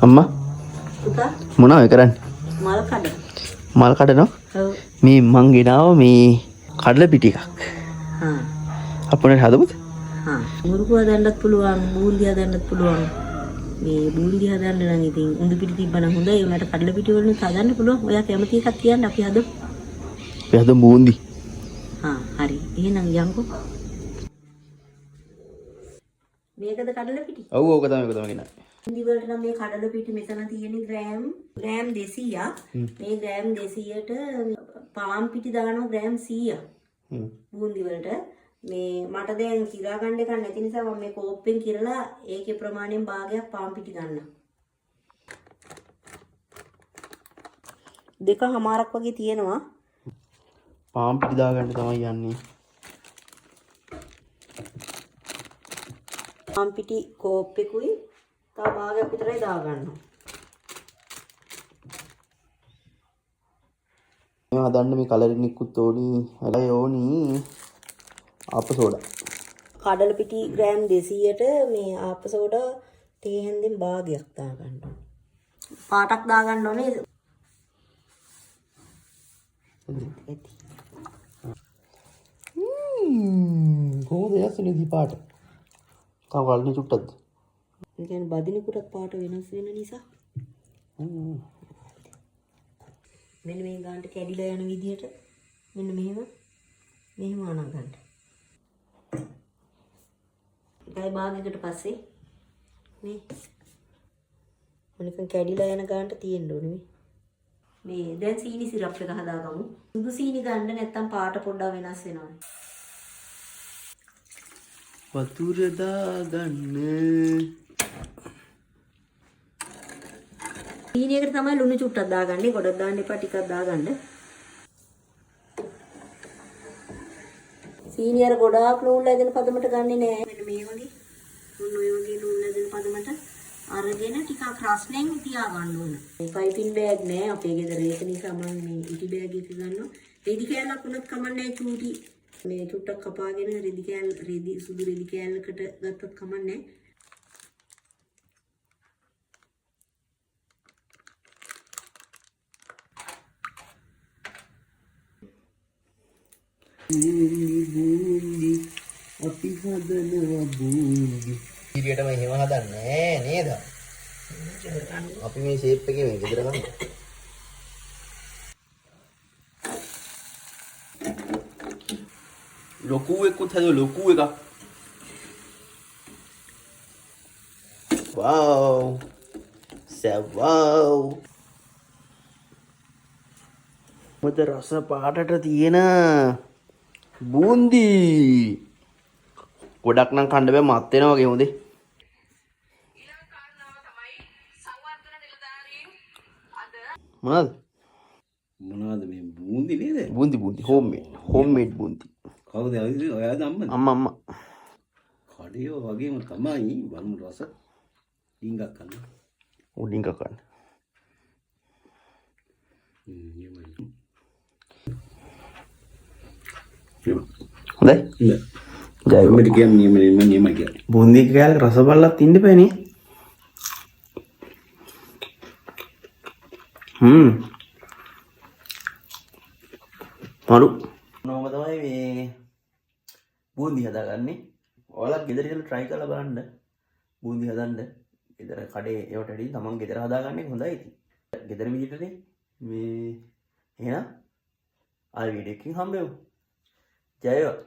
අම්මා පුතා මොනවද කරන්නේ? මල් කඩ. මල් කඩනවා? ඔව්. මේ මං ගෙනාව මේ කඩල පිටි එකක්. හා. අපුණට හදමුද? හා. මුරුකු හදන්නත් පුළුවන්, බූන්දි හදන්නත් පුළුවන්. මේ බූන්දි හදන්න නම් ඉතින් උඳු පිටි තිබ්බනම් හොඳයි. උනාට කඩල පිටි වලින් හදන්න පුළුවන්. ඔයා කැමති එකක් කියන්න අපි හදමු. අපි හදමු බූන්දි. හා හරි. එහෙනම් යන්කෝ. මේකද කඩල පිටි? ඔව් ඕක තමයි ගෙනාවේ. බූන්දි වලට නම් මේ කඩල පිටි මෙතන තියෙන ග්‍රෑම් 200ක්. මේ ග්‍රෑම් 200ට පාන් පිටි දානවා ග්‍රෑම් 100ක්. බූන්දි වලට මේ මට දැන් කිරා ගන්න එකක් නැති නිසා මම මේ කෝප්පෙන් කිරලා ඒකේ ප්‍රමාණයෙන් භාගයක් පාන් පිටි ගන්නවා. 2කමාරක් වගේ තියෙනවා. පාන් පිටි දාගන්න තමයි යන්නේ. පාන් පිටි කෝප්පෙකුයි තව භාගයක් විතරයි දාගන්නවා. මේ හදන්න මේ කලරින් එක්කුත් ඕනි. හලයි ඕනි. ආප සෝඩා. කඩල පිටි ග්‍රෑම් 200ට මේ ආප සෝඩා තේ හැන්දෙන් භාගයක් දාගන්න ඕනේ. පාටක් දාගන්න ඕනේ. කොහොමද යන්නේ දීපාට? තව කලින් චුට්ටක්ද? ඒ කියන්නේ බදිනකොටත් පාට වෙනස් වෙන නිසා. මෙන්න මේ ගානට කැඩිලා යන විදිහට මෙන්න මෙහෙම අනා ගන්න. එකයි භාගයකට පස්සේ මේ මොනිකන් කැඩිලා යන ගානට තියෙන්න ඕනේ මේ දැන් සීනි සිරප් එක හදාගමු. සුදු සීනි ගන්න නැත්නම් පාට පොඩ්ඩක් වෙනස් වෙනවා. වතුර දාගන්න. සීනියකට තමයි ලුණු චුට්ටක් දාගන්නේ. ගොඩක් දාන්න එපා, ටිකක් දාගන්න. සීනියර ගොඩාක් ලුණු ලැදෙන පදමට ගන්නෙ නෑ. මෙන්න මේ වගේ ඔන්න ඔය වගේ ලුණු ලැදෙන පදමට අරගෙන ටිකක් රස්නෙන් තියා ගන්න ඕන. මේ පයිපින් බෑග් නෑ අපේ ගෙදර. ඒක නිසා මම මේ ඉටි බෑග් එක ගන්නවා. රෙදි කෑල්ලක් වුණත් කමන්නේ චූටි. මේ චුට්ටක් කපාගෙන සුදු රෙදි කෑල්ලකට ගත්තත් කමන්නේ. බූන්දි අපි හදනවා බූන්දි. ඉරියටම එහෙම හදන්නේ නේද? අපි මේ ෂේප් එකේ මේ ගෙදර ගන්න. ලොකු එකකුත් හදුවා ලොකු එකක්. වව්. සව්. මොකද රස පාටට තියෙන බූන්දි. ගොඩක් නම් කන්න බෑ මත් වෙනවා වගේ හොඳේ. මොනවද මේ බූන්දි නේද? බූන්දි හෝම්මේඩ් බූන්දි. කවුද ඔයාද අම්මා? කඩේ වගේම තමයි වරුන් රස ඩිංගක් ගන්න. ඔව් ඩිංගක් ගන්න. හොඳයි. ජය මෙට කියන්නේ මේ නියමයි කියන්නේ. බූන්දි කෑල්ල රස බලලත් ඉන්න බෑනේ. මරු. නෝම තමයි මේ බූන්දි හදාගන්නේ. ඔයාලා ගෙදර ඉඳලා try කරලා බලන්න. බූන්දි හදන්න. ගෙදර කඩේ ඒවට වැඩි තමන් ගෙදර හදාගන්නේ හොඳයි ඉතින්. ගෙදර විදිහටනේ මේ එහෙනම් ආයෙ වීඩියෝ එකකින් හම්බෙමු. ජය වේවා.